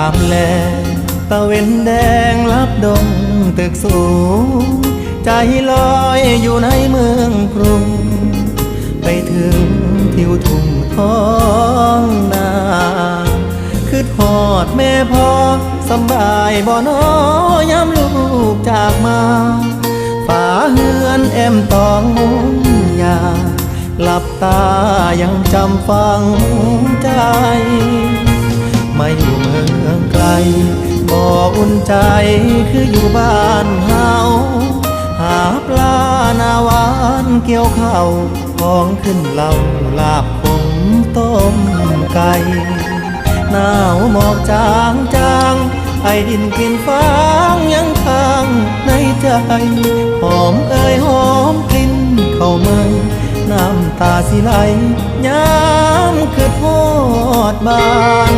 ามแลตะเวนแดงลับดงตึกสูงใจลอยอยู่ในเมืองกรุงไปถึงทิวทุ่งท้องนาคือทอดแม่พ่อสบายบ่น้อยามลูกจากมาฝาเฮือนแอมตองมุงยาหลับตายังจำฝังใจมาอยู่เมืองไกลบ่อุ่นใจคืออยู่บ้านเฮาหาปลาหน้าหวานเกี่ยวข้าวของขึ้นเหล่าลาบขมต้มไก่หนาวหมอกจางจางไอดินกลิ่นฟางยังค้างในใจหอมเอ่ยหอมกลิ่นเข้ามาน้ำตาสิไหลย้ำคือทอดบาน